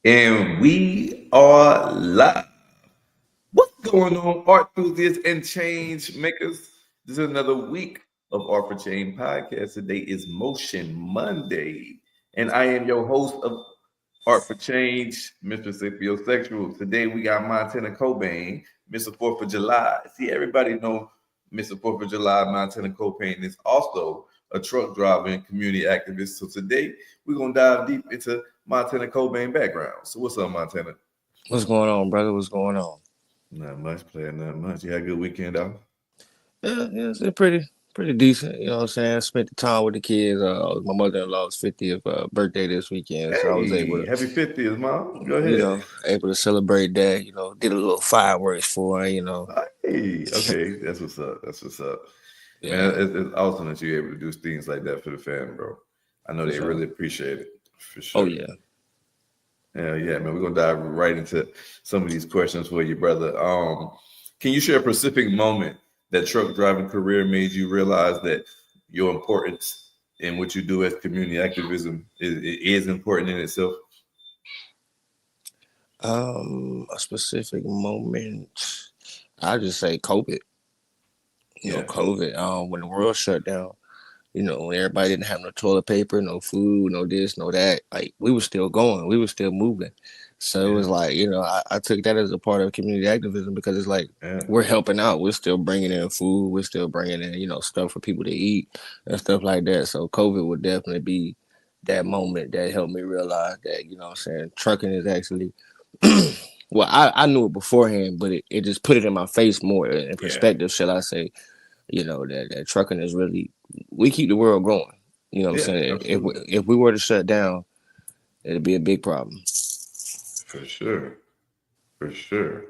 And we are live. What's going on, art enthusiasts and change makers? This is another week of Art for Change podcast. Today is Motion Monday, and I am your host of Art for Change, Mr. Scipio Sexual. Today we got Montana Cobain, Mr. 4th of July. See, everybody know Mr. 4th of July. Montana Cobain is also a truck driver and community activist. So today we're gonna dive deep into Montana Cobain background. So what's up, Montana? What's going on, brother? What's going on? Not much, player. Not much. You had a good weekend, though. Yeah, it's pretty decent. You know what I'm saying? I spent the time with the kids. My mother-in-law's 50th birthday this weekend, so I was able Hey, to, happy 50th, mom. Go ahead. able to celebrate that. Did a little fireworks for her. Hey, okay, that's what's up. That's what's up, man. Yeah, It's awesome that you're able to do things like that for the family, bro. I know for they sure. really appreciate it for Oh sure. yeah. Yeah, man. We're gonna dive right into some of these questions for you, brother. Can you share a specific moment that truck driving career made you realize that your importance in what you do as community activism is important in itself? A specific moment. I just say COVID. Yeah, COVID. When the world shut down. When everybody didn't have no toilet paper, no food, no this, no that, like we were still going, we were still moving. So it yeah, was like, I took that as a part of community activism because it's like yeah. we're helping out. We're still bringing in food. We're still bringing in, stuff for people to eat and stuff like that. So COVID would definitely be that moment that helped me realize that, what I'm saying, trucking is actually, well, I knew it beforehand, but it just put it in my face more in Yeah, perspective, shall I say, that trucking is really, we keep the world going. You know what I'm yeah, saying? absolutely, If we were to shut down, it'd be a big problem. for sure, for sure.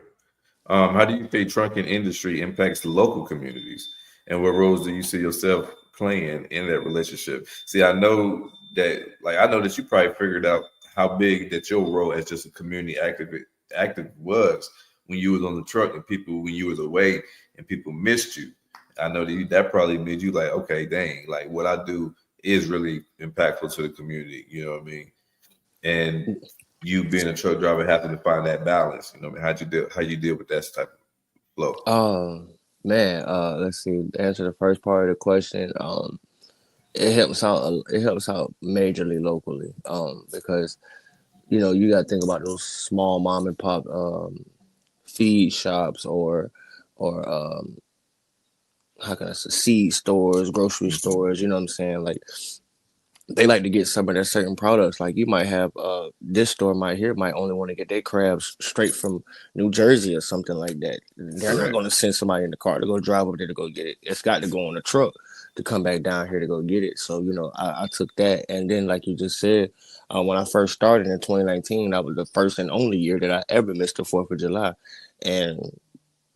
How do you think trucking industry impacts the local communities, and what roles do you see yourself playing in that relationship? See, I know that you probably figured out how big that your role as just a community active was when you was on the truck and people when you was away and people missed you. I know that probably made you like, okay, dang, like what I do is really impactful to the community. You know what I mean? And you being a truck driver having to find that balance. You know, what I mean, how you deal with that type of flow? Um, Man, let's see. To answer the first part of the question, it helps out majorly locally. Because you got to think about those small mom and pop feed shops or how can I say, seed stores, grocery Mhm. stores. You know what I'm saying? Like they like to get some of their certain products. Like you might have this store might only want to get their crabs straight from New Jersey or something like that. They're not Correct. going to send somebody in the car to go drive over there to go get it. It's got to go on a truck to come back down here to go get it. So I took that, and then like you just said, when I first started in 2019, that was the first and only year that I ever missed the 4th of July, and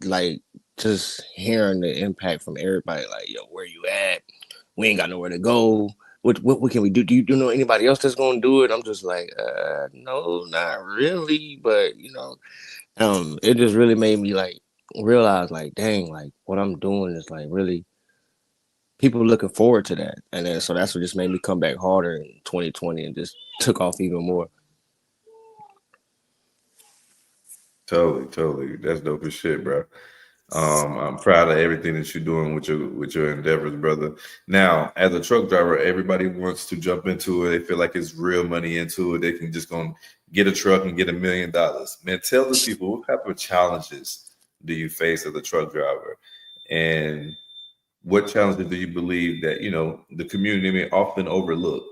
like just hearing the impact from everybody, like yo, where you at? We ain't got nowhere to go. What can we do? Do you know anybody else that's gonna do it? I'm just like, no, not really. But it just really made me like realize, like, dang, like what I'm doing is like really people looking forward to that, and then so that's what just made me come back harder in 2020 and just took off even more. Totally, totally. That's dope as shit, bro. I'm proud of everything that you're doing with your endeavors, brother. Now, as a truck driver, everybody wants to jump into it. They feel like it's real money into it. They can just go and get a truck and get $1 million. Man, tell the people what type of challenges do you face as a truck driver, and what challenges do you believe that the community may often overlook?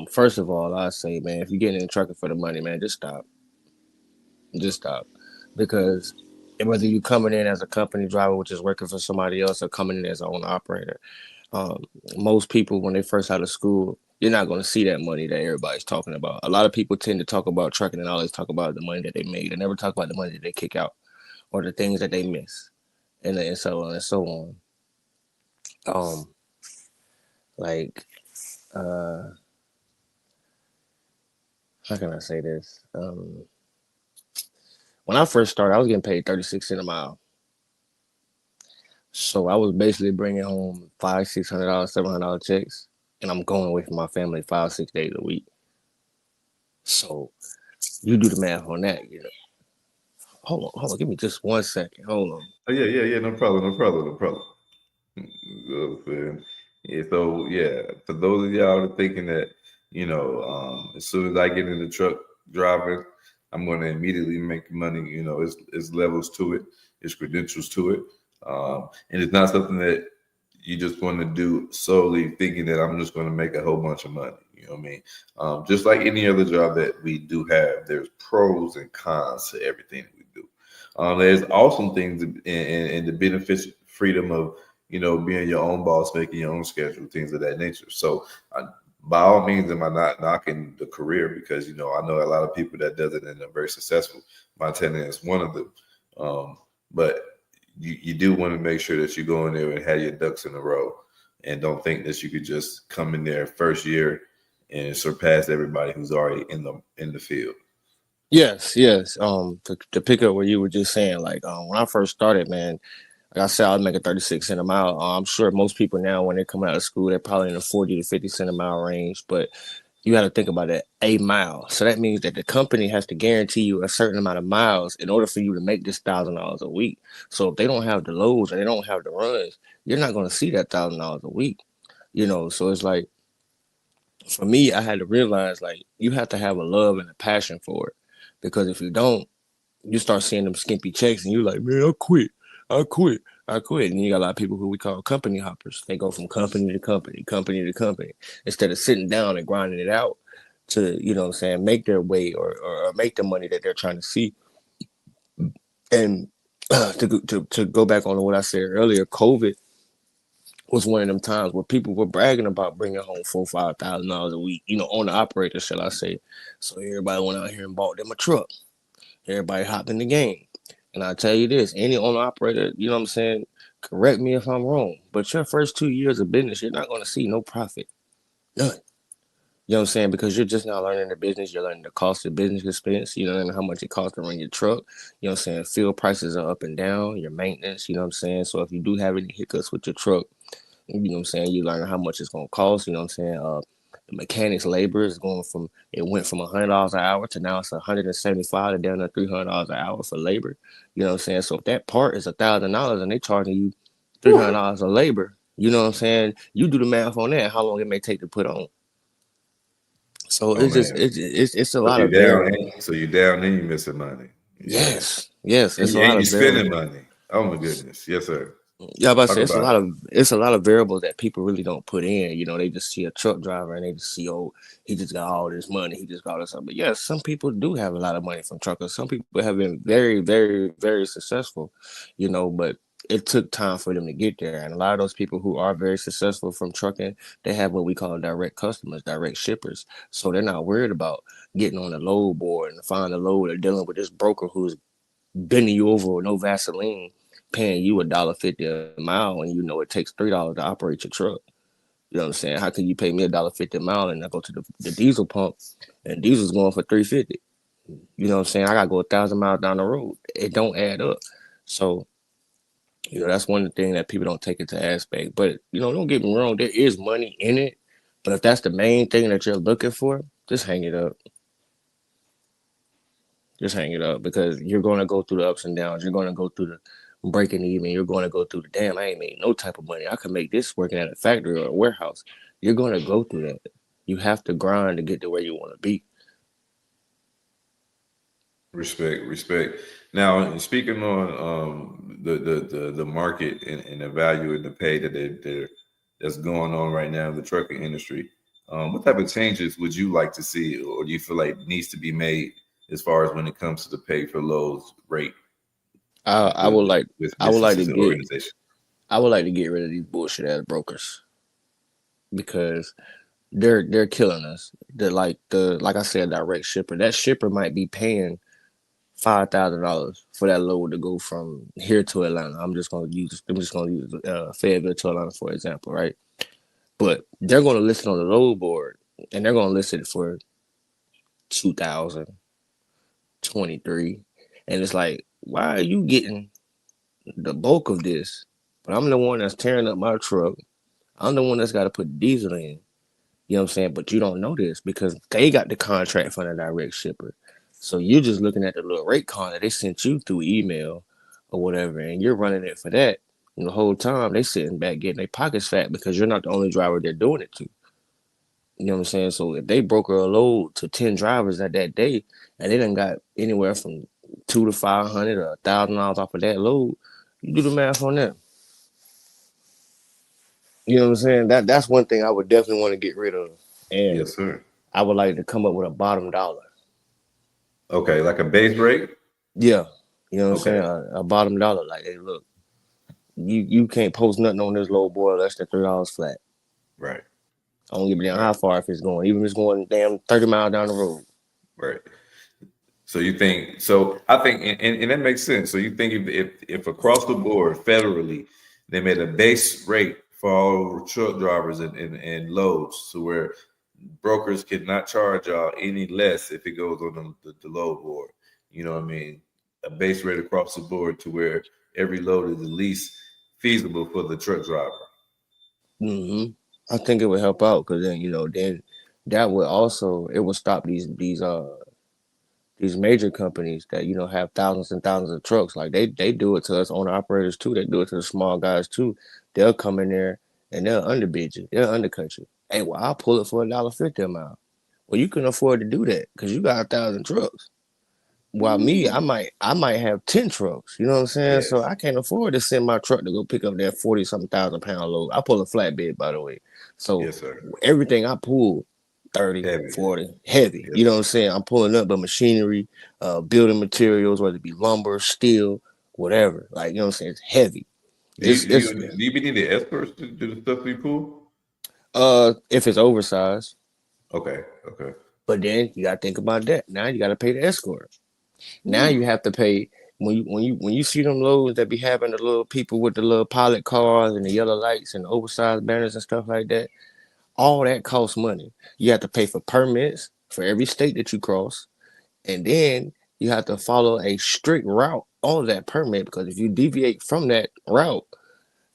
First of all, I say, man, if you're getting in trucking for the money, man, just stop, because whether you coming in as a company driver, which is working for somebody else, or coming in as an owner operator, um, most people when they first out of school, you're not going to see that money that everybody's talking about. A lot of people tend to talk about trucking and always talk about the money that they made. They never talk about the money that they kick out or the things that they miss, and so on and so on. Um, like, uh, how can I say this? When I first started, I was getting paid 36 cents a mile. So I was basically bringing home $500, $600, $700 checks, and I'm going away from my family 5, 6 days a week. So you do the math on that, you know. Hold on, give me just 1 second. Hold on. Oh yeah. No problem. No problem. No problem. Man. Yeah, so yeah, for those of y'all that are thinking that, as soon as I get in the truck driving, I'm going to immediately make money. It's levels to it, it's credentials to it, and it's not something that you just want to do solely thinking that I'm just going to make a whole bunch of money. You know what I mean? Just like any other job that we do have, there's pros and cons to everything that we do. There's awesome things in the benefits, freedom of being your own boss, making your own schedule, things of that nature. So, by all means, am I not knocking the career because I know a lot of people that does it and are very successful. Montana is one of them, but you do want to make sure that you go in there and have your ducks in a row, and don't think that you could just come in there first year and surpass everybody who's already in the field. Yes. To pick up what you were just saying, like when I first started, man, like I said, I was making 36 cents a mile. I'm sure most people now, when they come out of school, they're probably in the 40 to 50 cent a mile range. But you got to think about it, a mile. So that means that the company has to guarantee you a certain amount of miles in order for you to make this $1,000 a week. So if they don't have the loads and they don't have the runs, you're not going to see that $1,000 a week. So it's like for me, I had to realize like you have to have a love and a passion for it, because if you don't, you start seeing them skimpy checks and you're like, man, I quit, I quit. And you got a lot of people who we call company hoppers. They go from company to company, company to company, instead of sitting down and grinding it out to, what I'm saying, make their way or make the money that they're trying to see. And to go back on what I said earlier, COVID was one of them times where people were bragging about bringing home $4,000-5,000 a week, on the operator, shall I say. So everybody went out here and bought them a truck. Everybody hopped in the game. And I tell you this, any owner operator, you know what I'm saying, correct me if I'm wrong, but your first 2 years of business, you're not going to see no profit. None. You know what I'm saying? Because you're just now learning the business. You're learning the cost of business expense. You're learning how much it costs to run your truck. You know what I'm saying? Fuel prices are up and down, your maintenance, you know what I'm saying? So if you do have any hiccups with your truck, you know what I'm saying, you learn how much it's going to cost, you know what I'm saying? The mechanics labor is it went from $100 an hour to now it's $175 to down to $300 an hour for labor. You know what I'm saying? So if that part is $1,000 and they charging you $300 of labor, you know what I'm saying? You do the math on that, how long it may take to put on. So Oh it's just man, it's a so lot you of down, variables. so you down, and you missing money. Yeah, Yes, and it's a lot you of spending variables. money. Oh my goodness, yes sir. Yeah, but I Talk say about it. it's a lot of variables that people really don't put in. They just see a truck driver and they just see, oh, he just got all this money, he just got all this stuff. But yes, some people do have a lot of money from truckers. Some people have been very, very, very successful, but it took time for them to get there. And a lot of those people who are very successful from trucking, they have what we call direct customers, direct shippers. So they're not worried about getting on the load board and find a load or dealing with this broker who's bending you over with no Vaseline, paying you $1.50 a mile, and it takes $3 to operate your truck. You know what I'm saying? How can you pay me $1.50 a mile and I go to the diesel pump and diesel's going for $3.50? You know what I'm saying? I gotta go 1,000 miles down the road. It don't add up. So, that's one thing that people don't take into aspect. But don't get me wrong, there is money in it. But if that's the main thing that you're looking for, just hang it up. Just hang it up, because you're going to go through the ups and downs. You're going to go through the breaking even. You're going to go through the damn, I ain't made no type of money. I could make this working at a factory or a warehouse. You're going to go through that. You have to grind to get to where you want to be. Respect. Now, speaking on the market and the value and the pay that's going on right now in the trucking industry, what type of changes would you like to see, or do you feel like needs to be made as far as when it comes to the pay for loads rate I with would like with I would like to businesses and get organizations? I would like to get rid of these bullshit ass brokers, because they're killing us. They're like I said, direct shipper. That shipper might be paying $5,000 for that load to go from here to Atlanta. I'm just gonna use Fayetteville to Atlanta for example, right? But they're gonna list it on the load board and they're gonna list it for 2023, and it's like, why are you getting the bulk of this? But I'm the one that's tearing up my truck. I'm the one that's got to put diesel in. You know what I'm saying? But you don't know this because they got the contract from the direct shipper. So you're just looking at the little rate card that they sent you through email or whatever, and you're running it for that. And the whole time they sitting back getting their pockets fat because you're not the only driver they're doing it to. You know what I'm saying? So if they broker a load to 10 drivers at that day and they done got anywhere from two to 500 or $1,000 off of that load, you do the math on that. You know what I'm saying? That's one thing I would definitely want to get rid of. And Yes, sir. I would like to come up with a bottom dollar. Okay, like a base rate. Yeah. You know what I'm saying? Okay, A bottom dollar. Like, hey, look, you can't post nothing on this low boy less than $3 flat. right, I don't give a damn right, how far if it's going, even if it's going damn 30 miles down the road. right. So you think so? I think, and that makes sense. So you think if across the board federally they made a base rate for all truck drivers and loads, to where brokers cannot charge y'all any less if it goes on the load board. You know what I mean? A base rate across the board to where every load is at least feasible for the truck driver. hmm I think it would help out because then then that would also it would stop these major companies that have thousands and thousands of trucks. Like they do it to us owner operators too. They do it to the small guys too. They'll come in there and they'll underbid you. They'll undercut you. Hey, well, I'll pull it for $1.50 a mile. Well, you can afford to do that because you got 1,000 trucks. While me, Ooh. I might have 10 trucks. You know what I'm saying? So Yes, I can't afford to send my truck to go pick up that 40 something thousand pound load. I pull a flatbed, by the way. So yes, sir. everything I pull, 30, Heavy. 40, heavy. Yes, You know what I'm saying? I'm pulling up the machinery, building materials, whether it be lumber, steel, whatever. Like, you know what I'm saying? It's heavy. Do you It's do you, it's do you need the experts to do the stuff we pull? if it's oversized, Okay, okay. but then you gotta think about that. Now you gotta pay the escort. Now Woo. you have to pay when you see them loads that be having the little people with the little pilot cars and the yellow lights and the oversized banners and stuff like that. All that costs money. You have to pay for permits for every state that you cross, and then you have to follow a strict route on that permit because if you deviate from that route,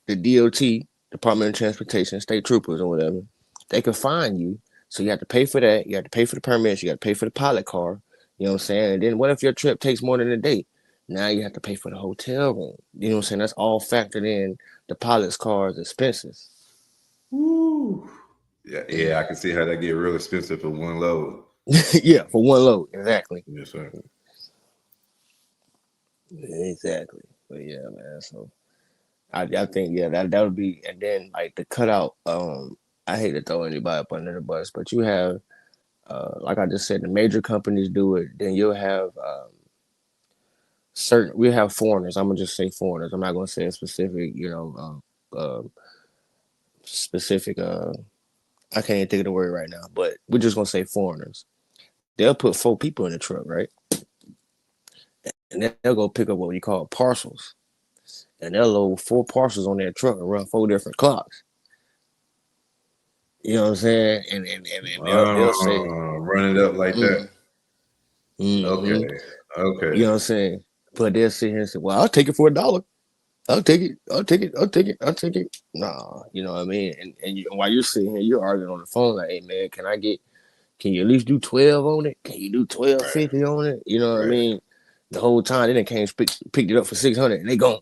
the DOT, Department of Transportation, state troopers or whatever, they can fine you. So you have to pay for that. You have to pay for the permits. You got to pay for the pilot car. You know what I'm saying? And then what if your trip takes more than a day? Now you have to pay for the hotel room. You know what I'm saying? That's all factored in the pilot's car's expenses. Woo. Yeah, yeah, I can see how that get real expensive for one load. Yeah, for one load. Exactly. Yes, sir. Exactly. But yeah, man. So I think that would be and then like the cutout, I hate to throw anybody up under the bus, but you have like I just said, the major companies do it. Then you'll have we have foreigners. I'm gonna just say foreigners. I'm not gonna say a specific, specific. I can't even think of the word right now, but we're just gonna say foreigners. They'll put 4 people in the truck, right? And then they'll go pick up what you call parcels, and they'll load 4 parcels on their truck and run 4 different clocks. You know what I'm saying? And they'll say, Run it up like that. mm, Okay, mm-hmm. You okay. know what I'm saying? But they'll sit here and say, "Well, I'll take it for $1. I'll take it. I'll take it. I'll take it. I'll take it." Nah, you know what I mean. And while you're sitting here, you're arguing on the phone like, "Hey man, can I get? Can you at least do 12 on it? Can you do twelve Right, fifty on it? You know what I right. mean?" The whole time they done came picked it up for 600 and they gone.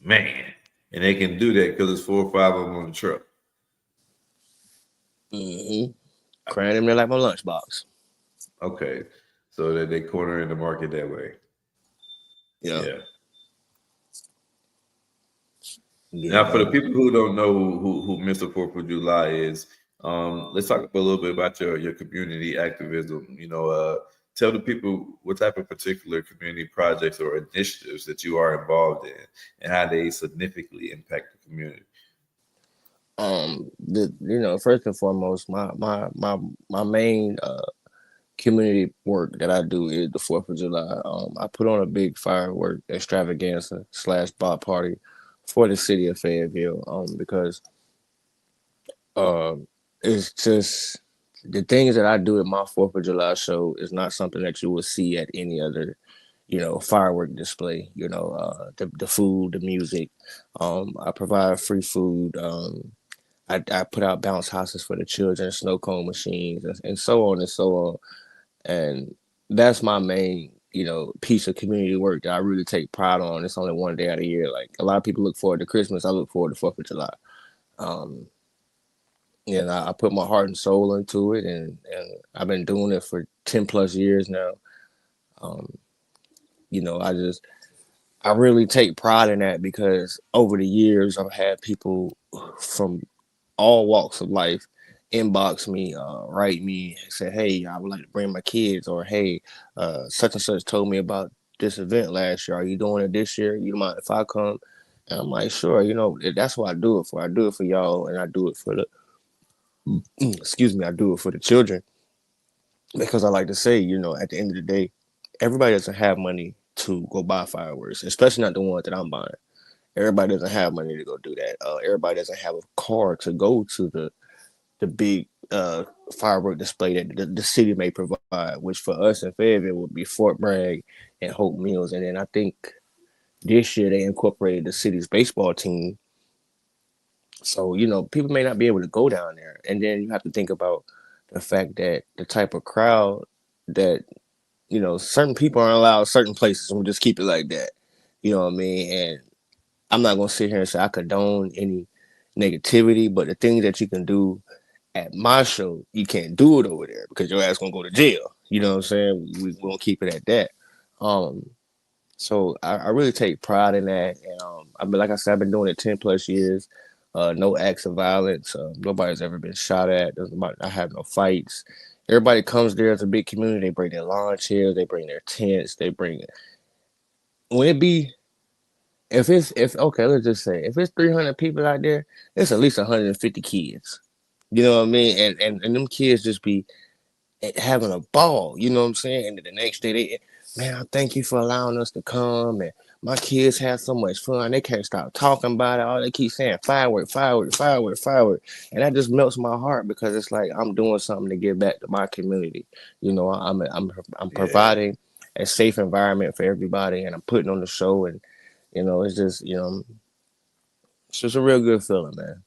Man. And they can do that because it's 4 or 5 of them on the truck. Mm-hmm. Crying in there like my lunchbox. Okay. So that they corner in the market that way. Yeah. Yeah. Yeah, Now, for the man. people who don't know who Mr. 4th of July is, let's talk a little bit about your community activism. Tell the people what type of particular community projects or initiatives that you are involved in and how they significantly impact the community. First and foremost, my main community work that I do is the 4th of July. I put on a big firework extravaganza / block party for the city of Fayetteville. Because it's just the things that I do at my 4th of July show is not something that you will see at any other, firework display, the food, the music. I provide free food. I put out bounce houses for the children, snow cone machines, and so on and so on. And that's my main, piece of community work that I really take pride on. It's only one day out of the year. Like a lot of people look forward to Christmas. I look forward to 4th of July. Um, and I put my heart and soul into it, and I've been doing it for 10 plus years now. Um, I really take pride in that because over the years I've had people from all walks of life inbox me, write me, say, "Hey, I would like to bring my kids," or "Hey, such and such told me about this event last year. Are you doing it this year? You mind if I come?" And I'm like, "Sure." That's what I do it for. I do it for y'all, and I do it for the excuse me. I do it for the children because I like to say, at the end of the day, everybody doesn't have money to go buy fireworks, especially not the ones that I'm buying. Everybody doesn't have money to go do that. Everybody doesn't have a car to go to the big firework display that the city may provide, which for us in Fayetteville would be Fort Bragg and Hope Mills. And then I think this year they incorporated the city's baseball team. So, people may not be able to go down there. And then you have to think about the fact that the type of crowd that, certain people aren't allowed certain places. We'll just keep it like that. You know what I mean? And I'm not going to sit here and say I condone any negativity, but the things that you can do at my show, you can't do it over there because your ass gonna go to jail. You know what I'm saying? We won't keep it at that. Um, so I really take pride in that. And I mean, like I said, I've been doing it 10 plus years. No acts of violence. Nobody's ever been shot at. I have no fights. Everybody comes there as a big community. They bring their lawn chairs. They bring their tents. They bring it. When it be if okay, let's just say if it's 300 people out there, it's at least 150 kids. You know what I mean? And them kids just be having a ball. You know what I'm saying? And the next day man, I thank you for allowing us to come. And my kids had so much fun. They can't stop talking about it. All they keep saying firework, firework, firework, firework. And that just melts my heart because it's like I'm doing something to give back to my community. I'm Yeah, providing a safe environment for everybody, and I'm putting on the show. And it's just it's just a real good feeling, man.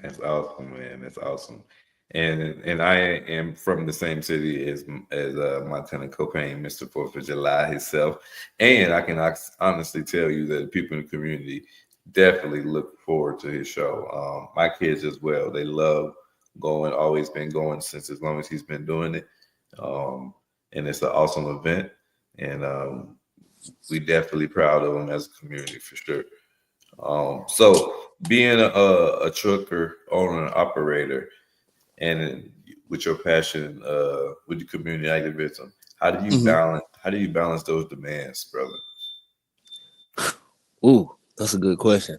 that's awesome, man. That's awesome. And I am from the same city as Montana Copain, Mr. 4th of July himself. And I can honestly tell you that the people in the community definitely look forward to his show. My kids as well. They love going, always been going since as long as he's been doing it. Um, and it's an awesome event. And we definitely proud of him as a community for sure. So being a trucker, owner, and operator, and with your passion with the community activism, Mhm. how do you balance those demands, brother? Ooh, that's a good question.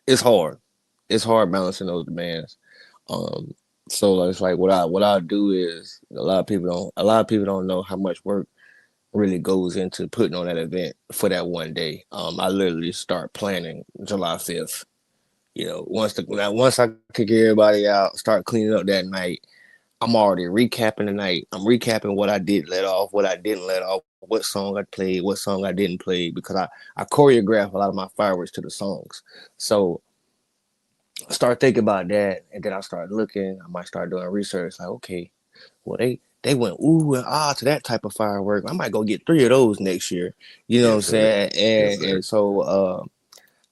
It's hard. It's hard balancing those demands. Um, so it's like what I do is a lot of people don't know how much work really goes into putting on that event for that one day. I literally start planning July 5th. Once I kick everybody out, start cleaning up that night. I'm already recapping the night. I'm recapping what I did let off, what I didn't let off, what song I played, what song I didn't play, because I choreograph a lot of my fireworks to the songs. So I start thinking about that, and then I start looking. I might start doing research. Like, okay, well they went ooh and ah to that type of firework. I might go get 3 of those next year. You know what I'm Yes, sir. saying? Yes, And sir. so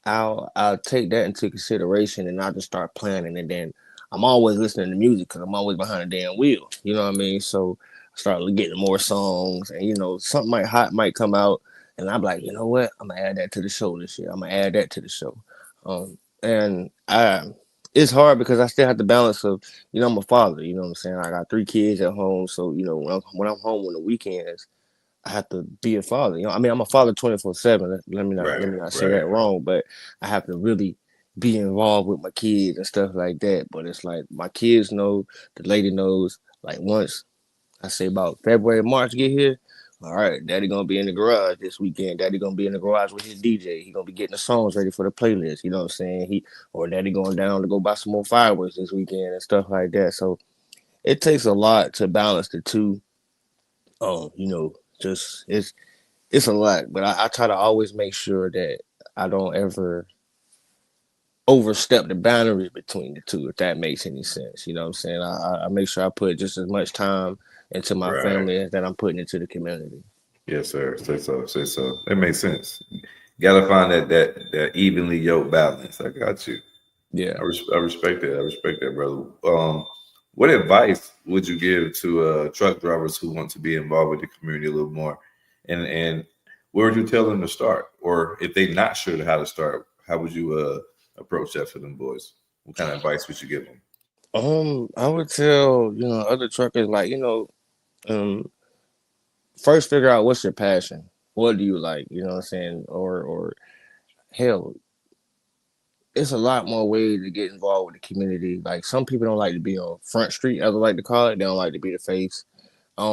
I'll take that into consideration, and I'll just start planning. And then I'm always listening to music because I'm always behind the damn wheel. You know what I mean? So I start getting more songs, and something hot might come out, and I'm like, you know what? I'm gonna add that to the show this year. I'm gonna add that to the show. And it's hard because I still have the balance of, I'm a father. You know what I'm saying? I got 3 kids at home, so when I'm home on the weekends, I have to be a father. I mean, I'm a father 24/7. Let me not say Right. that wrong, but I have to really be involved with my kids and stuff like that. But it's like my kids know, the lady knows. Like once I say about February, March get here, all right, daddy gonna be in the garage this weekend. Daddy gonna be in the garage with his DJ. He gonna be getting the songs ready for the playlist. You know what I'm saying? Or daddy going down to go buy some more fireworks this weekend and stuff like that. So it takes a lot to balance the two. Just it's a lot, but I try to always make sure that I don't ever overstep the boundary between the two, if that makes any sense. You know what I'm saying? I make sure I put just as much time into my Right. family as that I'm putting into the community. Yes, sir. Say so. Say so. That makes sense. Gotta find that evenly yoked balance. I got you. Yeah. I respect that. I respect that, brother. What advice would you give to truck drivers who want to be involved with the community a little more? And where would you tell them to start? Or if they're not sure how to start, how would you approach that for them boys? What kind of advice would you give them? I would tell, other truckers like, um, first figure out what's your passion. What do you like? You know what I'm saying? Or hell, it's a lot more ways to get involved with the community. Like some people don't like to be on Front Street, as I like to call it. They don't like to be the face. You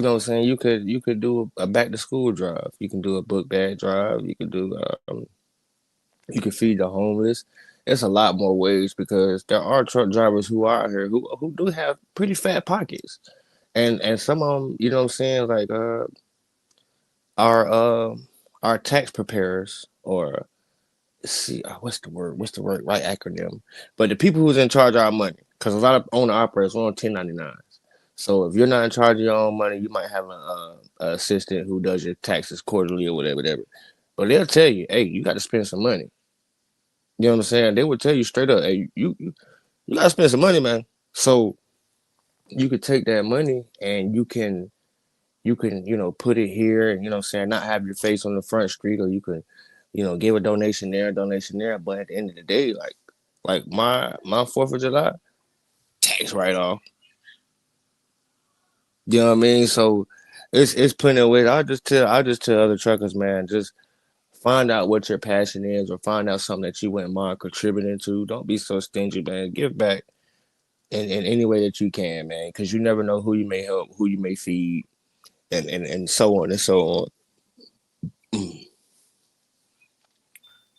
know what I'm saying? You could do a back to school drive. You can do a book bag drive. You can feed the homeless. It's a lot more ways because there are truck drivers who are out here who do have pretty fat pockets, and some of them, you know what I'm saying, like our our tax preparers or see what's the word right acronym, but the people who's in charge of our money, because a lot of owner operators are on 1099s. So if you're not in charge of your own money, you might have a assistant who does your taxes quarterly or whatever. But they'll tell you, hey, you got to spend some money. You know what I'm saying? They would tell you straight up, hey, you gotta spend some money, man. So you could take that money and you can put it here and not have your face on the front street, or you can give a donation there. But at the end of the day, like my 4th of July tax write off. You know what I mean? So it's plenty of ways. I just tell other truckers, man, just find out what your passion is, or find out something that you wouldn't mind contributing to. Don't be so stingy, man. Give back in any way that you can, man, because you never know who you may help, who you may feed, and so on and so on.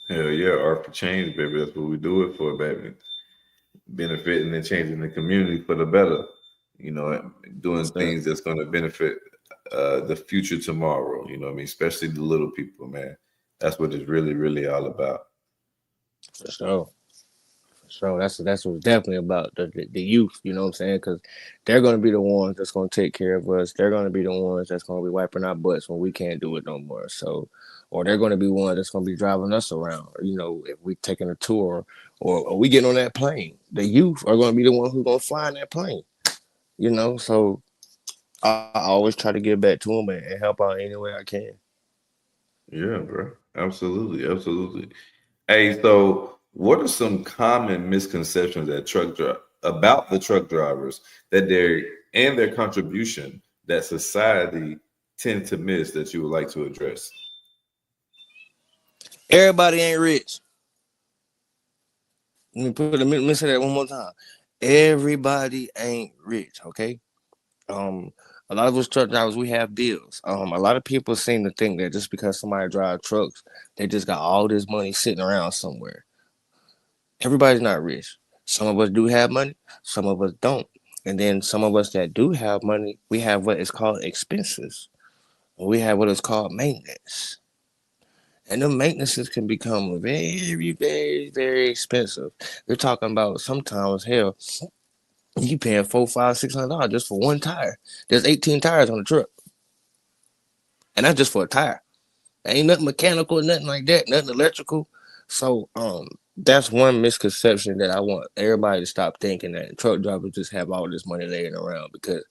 Hell yeah, art for change, baby. That's what we do it for, baby. Benefiting and changing the community for the better. Doing So, things that's going to benefit the future tomorrow. You know what I mean? Especially the little people, man. That's what it's really, really all about. for sure. So that's what it's definitely about, the youth. You know what I'm saying? Because they're gonna be the ones that's gonna take care of us. They're gonna be the ones that's gonna be wiping our butts when we can't do it no more. So, or they're gonna be ones that's gonna be driving us around. If we taking a tour or we getting on that plane, the youth are gonna be the one who's gonna fly in that plane. So I always try to give back to them and help out any way I can. Yeah, bro. Absolutely, absolutely. Hey, so what are some common misconceptions about the truck drivers that their contribution that society tend to miss that you would like to address? Everybody ain't rich. Let me say that one more time. Everybody ain't rich, okay? Um, a lot of us truck drivers, we have bills. A lot of people seem to think that just because somebody drive trucks, they just got all this money sitting around somewhere. Everybody's not rich. Some of us do have money, some of us don't. And then some of us that do have money, we have what is called expenses. We have what is called maintenance. And the maintenances can become very, very, very expensive. You're talking about sometimes, hell, you paying $400, $500, $600 just for one tire. There's 18 tires on the truck, and that's just for a tire. Ain't nothing mechanical, nothing like that, nothing electrical. So that's one misconception that I want everybody to stop thinking, that truck drivers just have all this money laying around, because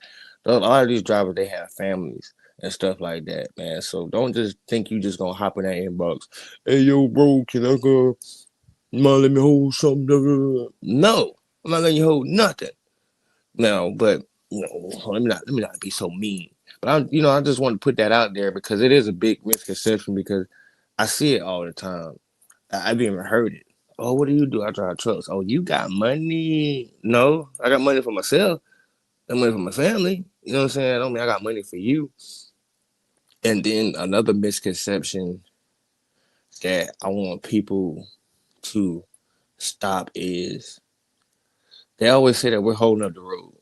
a lot of these drivers, they have families and stuff like that, man. So don't just think you just gonna hop in that inbox. Hey yo, bro, can I go? You mind let me hold something? No, I'm not letting you hold nothing. No, but let me not be so mean. But I just want to put that out there because it is a big misconception, because I see it all the time. I've even heard it. Oh, what do you do? I drive trucks. Oh, you got money? No, I got money for myself. I got money for my family. You know what I'm saying? I don't mean I got money for you. And then another misconception that I want people to stop is they always say that we're holding up the road,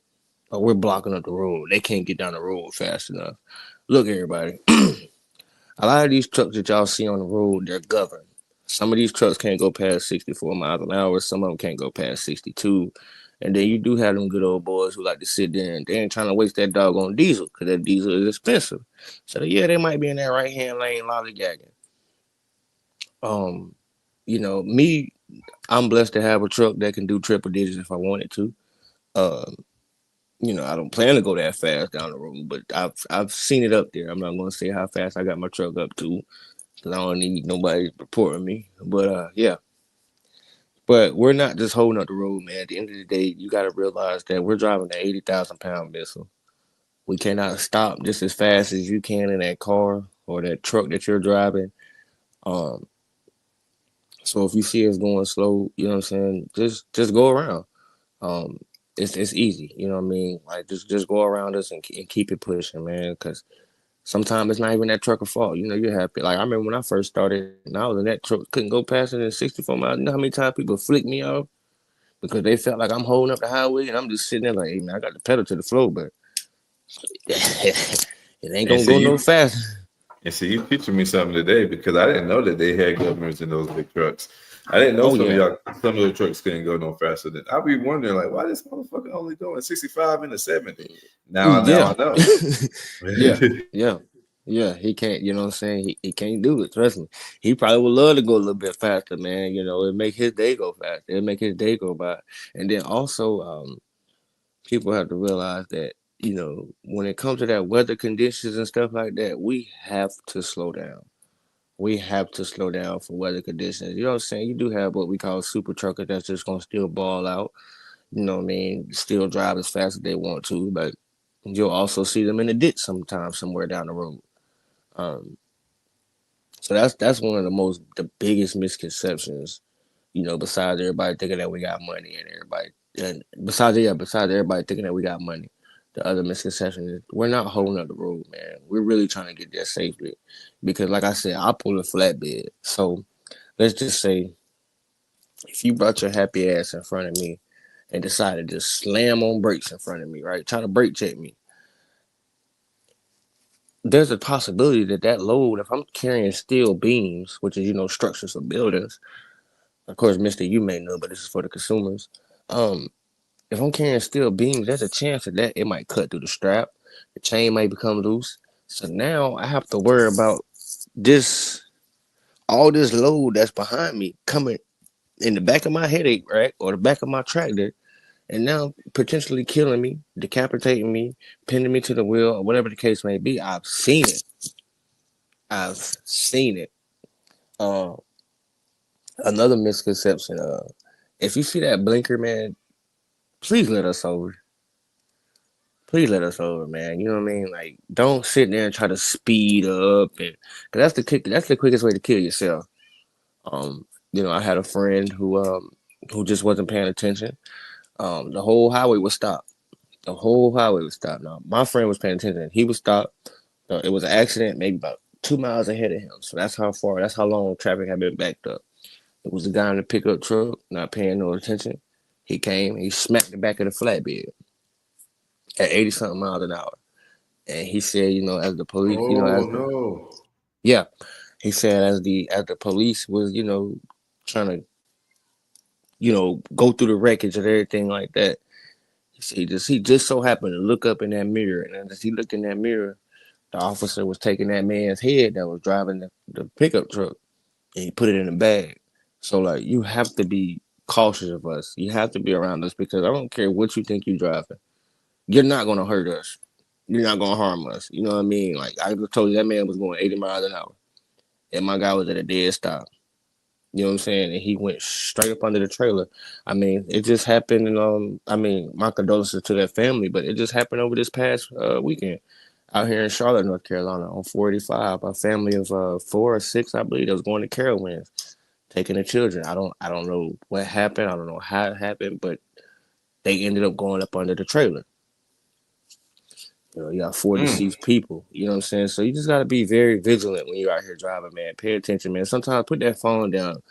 or we're blocking up the road. They can't get down the road fast enough. Look, everybody, a lot of these trucks that y'all see on the road, they're governed. Some of these trucks can't go past 64 miles an hour. Some of them can't go past 62. And then you do have them good old boys who like to sit there and they ain't trying to waste that doggone diesel because that diesel is expensive. So yeah, they might be in that right hand lane lollygagging. Um, me, I'm blessed to have a truck that can do triple digits if I wanted to. Um, I don't plan to go that fast down the road, but I've seen it up there. I'm not going to say how fast I got my truck up to because I don't need nobody reporting me. But yeah, but we're not just holding up the road, man. At the end of the day, you got to realize that we're driving an 80,000 pound missile. We cannot stop just as fast as you can in that car or that truck that you're driving. Um, so if you see us going slow, you know what I'm saying, just go around. Um, it's easy, you know what I mean. Like just go around us and keep it pushing, man. Because sometimes it's not even that trucker's fault. You know, you're happy. Like I remember when I first started, and I was in that truck, couldn't go past it in 64 miles. You know how many times people flick me off because they felt like I'm holding up the highway, and I'm just sitting there like, hey man, I got the pedal to the floor, but it ain't And gonna see go no you fast. and see you teaching me something today because I didn't know that they had governors in those big trucks. I didn't know Oh yeah, some of the trucks couldn't go no faster than I'd be wondering like why this motherfucker only going 65 into 70. Now yeah, I know. yeah, yeah. Yeah, he can't, you know what I'm saying? He can't do it, trust me. He probably would love to go a little bit faster, man. You know, it make his day go fast. It make his day go by. And then also, people have to realize that, when it comes to that weather conditions and stuff like that, we have to slow down. We have to slow down for weather conditions. You know what I'm saying? You do have what we call super truckers that's just gonna still ball out. You know what I mean? Still drive as fast as they want to, but you'll also see them in the ditch sometimes somewhere down the road. Um, so that's one of the biggest misconceptions. Besides everybody thinking that we got money and everybody, and besides everybody thinking that we got money, the other misconception is we're not holding up the road, man. We're really trying to get there safely, because like I said, I pull a flatbed. So let's just say if you brought your happy ass in front of me and decided to slam on brakes in front of me, right, trying to brake check me, there's a possibility that load, if I'm carrying steel beams, which is structures of buildings. Of course, Mister, you may know, but this is for the consumers. Um, if I'm carrying steel beams, there's a chance that it might cut through the strap. The chain might become loose. So now I have to worry about this, all this load that's behind me coming in the back of my headache, right, or the back of my tractor, and now potentially killing me, decapitating me, pinning me to the wheel, or whatever the case may be. I've seen it. I've seen it. Uh, Another misconception. If you see that blinker, man, please let us over. Please let us over, man. You know what I mean? Like, don't sit there and try to speed up, and cause that's the quickest way to kill yourself. I had a friend who just wasn't paying attention. The whole highway was stopped. The whole highway was stopped. Now, my friend was paying attention. He was stopped. It was an accident, maybe about 2 miles ahead of him. So that's how long traffic had been backed up. It was the guy in the pickup truck not paying no attention. He came, he smacked the back of the flatbed at 80 something miles an hour. And he said, as the police, Oh no. yeah, he said as the police was, trying to, go through the wreckage and everything like that. He just so happened to look up in that mirror, and as he looked in that mirror, the officer was taking that man's head that was driving the pickup truck, and he put it in a bag. So like, you have to be cautious of us. You have to be around us because I don't care what you think you're driving. You're not gonna hurt us. You're not gonna harm us. You know what I mean? Like I just told you, that man was going 80 miles an hour, and my guy was at a dead stop. You know what I'm saying? And he went straight up under the trailer. I mean, it just happened, and my condolences to that family, but it just happened over this past weekend out here in Charlotte, North Carolina, on 485. A family of 4 or 6, I believe, that was going to Carowinds, taking the children. I don't know what happened. I don't know how it happened, but they ended up going up under the trailer. You got 4 Mm. deceased people. You know what I'm saying? So you just got to be very vigilant when you're out here driving, man. Pay attention, man. Sometimes put that phone down.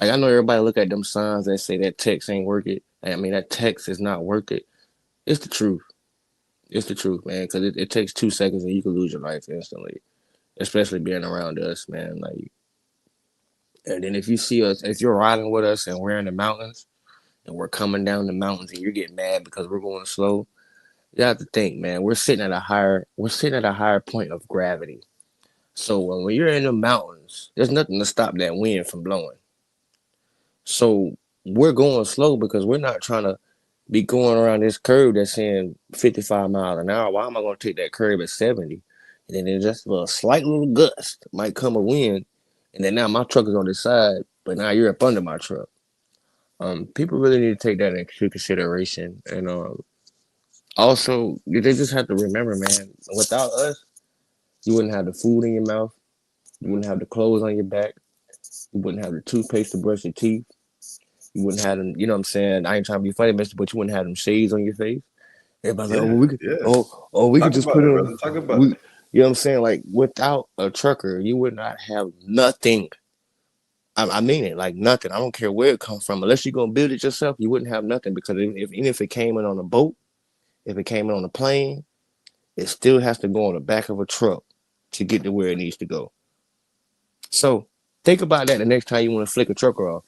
Like, I know everybody look at them signs and say that text ain't worth it. I mean, that text is not worth it. It's the truth. It's the truth, man, because it takes 2 seconds and you can lose your life instantly, especially being around us, man. Like, and then if you see us, if you're riding with us and we're in the mountains and we're coming down the mountains and you're getting mad because we're going slow, you have to think, man, we're sitting at a higher point of gravity. So when you're in the mountains, there's nothing to stop that wind from blowing. So we're going slow because we're not trying to be going around this curve that's saying 55 miles an hour. Why am I going to take that curve at 70? And then there's just a slight little gust might come a wind, and then now my truck is on the side, but now you're up under my truck. People really need to take that into consideration, and also they just have to remember, man, without us, you wouldn't have the food in your mouth, you wouldn't have the clothes on your back, you wouldn't have the toothpaste to brush your teeth. You wouldn't have them, you know what I'm saying? I ain't trying to be funny, mister, but you wouldn't have them shades on your face. Everybody's like, oh, Yeah, well, we could, yeah. we could Talk just about put it, in, brother. Talk about we, it. you know what I'm saying? Like, without a trucker, you would not have nothing. I mean it, like nothing. I don't care where it comes from. Unless you're gonna build it yourself, you wouldn't have nothing because even if it came in on a boat, if it came in on a plane, it still has to go on the back of a truck to get to where it needs to go. So think about that the next time you want to flick a trucker off.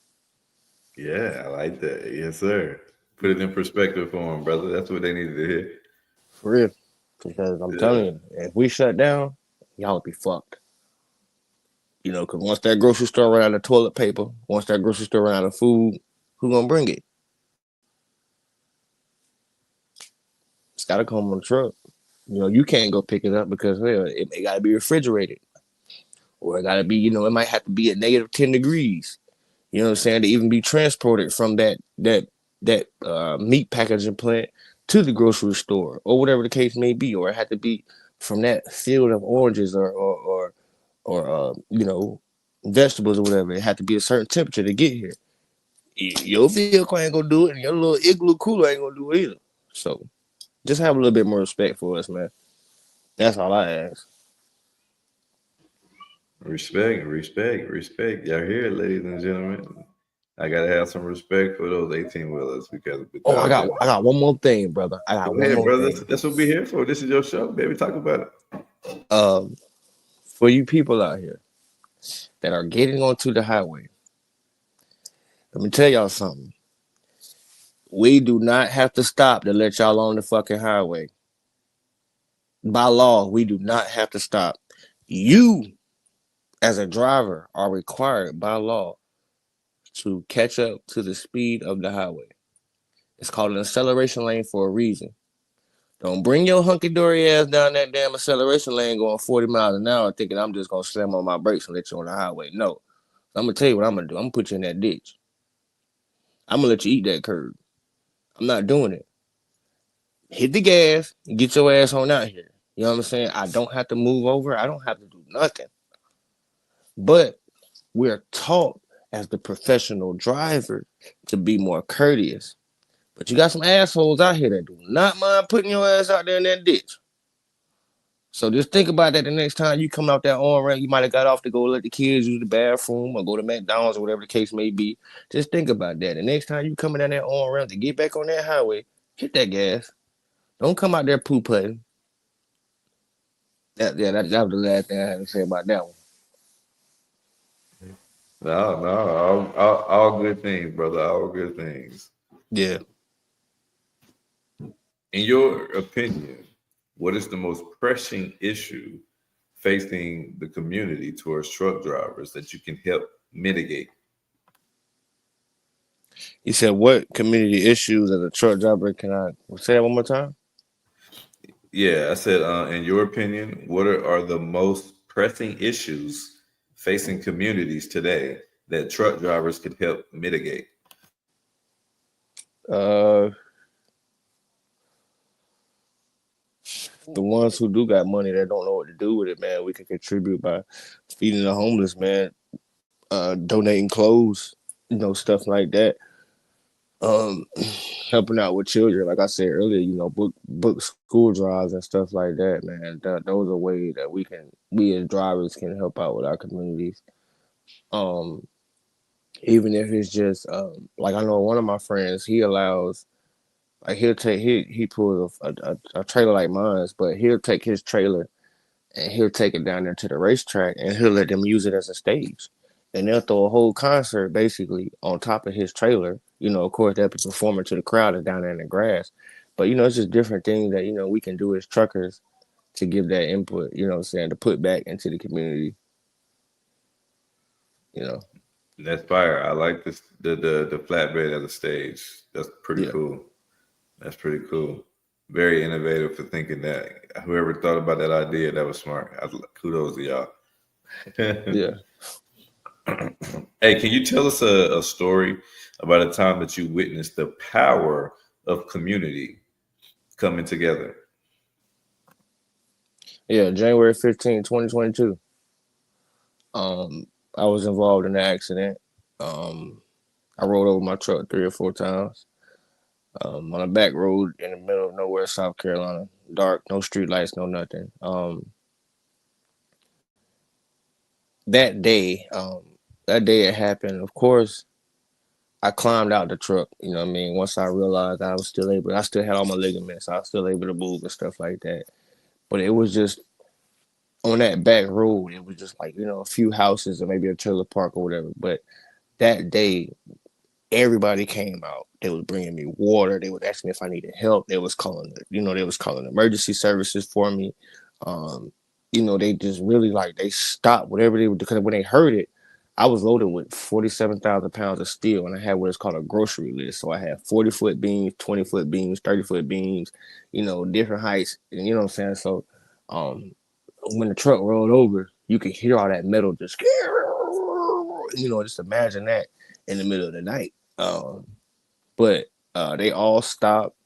Yeah, I like that. Yes, sir. Put it in perspective for them, brother. That's what they needed to hear. For real. Because I'm telling Yeah. you, if we shut down, y'all would be fucked. You know, because once that grocery store run out of toilet paper, once that grocery store run out of food, who gonna bring it? It's gotta come on the truck. You know, you can't go pick it up because well, it gotta be refrigerated. Or it gotta be, it might have to be at negative 10 degrees. You know what I'm saying? To even be transported from that meat packaging plant to the grocery store or whatever the case may be, or it had to be from that field of oranges or vegetables or whatever. It had to be a certain temperature to get here. Your vehicle ain't gonna do it, and your little igloo cooler ain't gonna do it either. So just have a little bit more respect for us, man. That's all I ask. Respect, respect, respect. Y'all hear it, ladies and gentlemen. I gotta have some respect for those 18 wheelers because Oh, I without got them, I got one more thing, brother. I go got one ahead, more brother. thing. That's what we're here for. This is your show, baby. Talk about it. Um, for you people out here that are getting onto the highway, let me tell y'all something. We do not have to stop to let y'all on the fucking highway. By law, we do not have to stop. You, as a driver, are required by law to catch up to the speed of the highway. It's called an acceleration lane for a reason. Don't bring your hunky dory ass down that damn acceleration lane going 40 miles an hour thinking I'm just gonna slam on my brakes and let you on the highway. No. I'm gonna tell you what I'm gonna do. I'm gonna put you in that ditch. I'm gonna let you eat that curb. I'm not doing it. Hit the gas and get your ass on out here. You know what I'm saying? I don't have to move over. I don't have to do nothing. But we're taught as the professional driver to be more courteous. But you got some assholes out here that do not mind putting your ass out there in that ditch. So just think about that the next time you come out that on ramp. You might have got off to go let the kids use the bathroom or go to McDonald's or whatever the case may be. Just think about that. The next time you coming down that on ramp to get back on that highway, hit that gas. Don't come out there poo putting. That was the last thing I had to say about that one. No, no, all good things, brother. All good things. Yeah. In your opinion, what is the most pressing issue facing the community towards truck drivers that you can help mitigate? You said what community issues as a truck driver? Can I say that one more time? Yeah, I said, in your opinion, what are the most pressing issues facing communities today that truck drivers could help mitigate? Uh, the ones who do got money that don't know what to do with it, man, we can contribute by feeding the homeless, man. Donating clothes, stuff like that. Um, helping out with children, like I said earlier, book school drives and stuff like that, man. Those are ways that we as drivers can help out with our communities. Um, even if it's just like I know one of my friends, he allows Like he pulls a trailer like mine, but he'll take his trailer and he'll take it down there to the racetrack and he'll let them use it as a stage. And they'll throw a whole concert basically on top of his trailer. You know, of course, they'll be performing to the crowd that's down there in the grass. But, you know, it's just different things that, you know, we can do as truckers to give that input, you know what I'm saying, to put back into the community, you know. That's fire. I like this the flatbed as a stage. That's pretty Yeah. cool. That's pretty cool. Very innovative for thinking that. Whoever thought about that idea, that was smart. Kudos to y'all. Yeah. Hey, can you tell us a story about a time that you witnessed the power of community coming together? Yeah, January 15th, 2022. I was involved in an accident. I rolled over my truck 3 or 4 times. On a back road in the middle of nowhere, South Carolina. Dark, no street lights, no nothing. That day it happened. Of course, I climbed out the truck. You know what I mean? Once I realized I still had all my ligaments. I was still able to move and stuff like that. But it was just on that back road. It was just like, you know, a few houses or maybe a trailer park or whatever. But that day, everybody came out. They was bringing me water. They was asking me if I needed help. They was calling, emergency services for me. You know, they just really they stopped whatever they were, because when they heard it, I was loaded with 47,000 pounds of steel, and I had what is called a grocery list. So I had 40-foot beams, 20-foot beams, 30-foot beams, you know, different heights, and you know what I'm saying. So, when the truck rolled over, you could hear all that metal just, you know, just imagine that in the middle of the night. But they all stopped.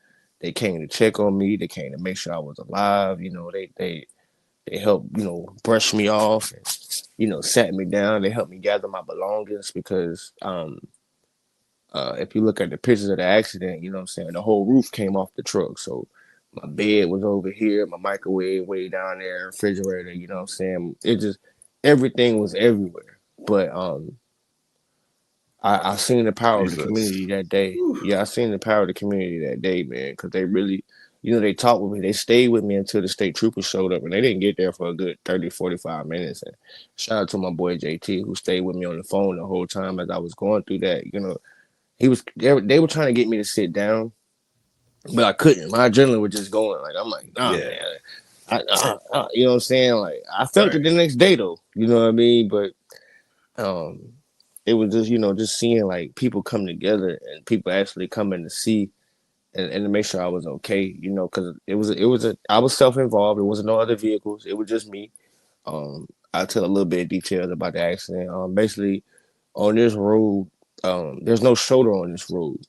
They came to check on me. They came to make sure I was alive. You know, they helped, you know, brush me off and, you know, sat me down. They helped me gather my belongings because if you look at the pictures of the accident, you know what I'm saying, the whole roof came off the truck. So my bed was over here, my microwave way down there, refrigerator, you know what I'm saying? It just, everything was everywhere. But I seen the power of the Jesus. community that day. Whew. Yeah, I seen the power of the community that day, man, because they really, you know, they talked with me. They stayed with me until the state troopers showed up, and they didn't get there for a good 30, 45 minutes. And shout out to my boy JT, who stayed with me on the phone the whole time as I was going through that. You know, they were trying to get me to sit down, but I couldn't. My adrenaline was just going. Like, I'm like, nah, Yeah. man. You know what I'm saying? Like, I felt it Right. the next day, though. You know what I mean? But um, it was just, you know, just seeing like people come together and people actually coming to see and to make sure I was okay, you know, because I was self-involved. It wasn't no other vehicles. It was just me. I tell a little bit of details about the accident. Basically, on this road, there's no shoulder on this road.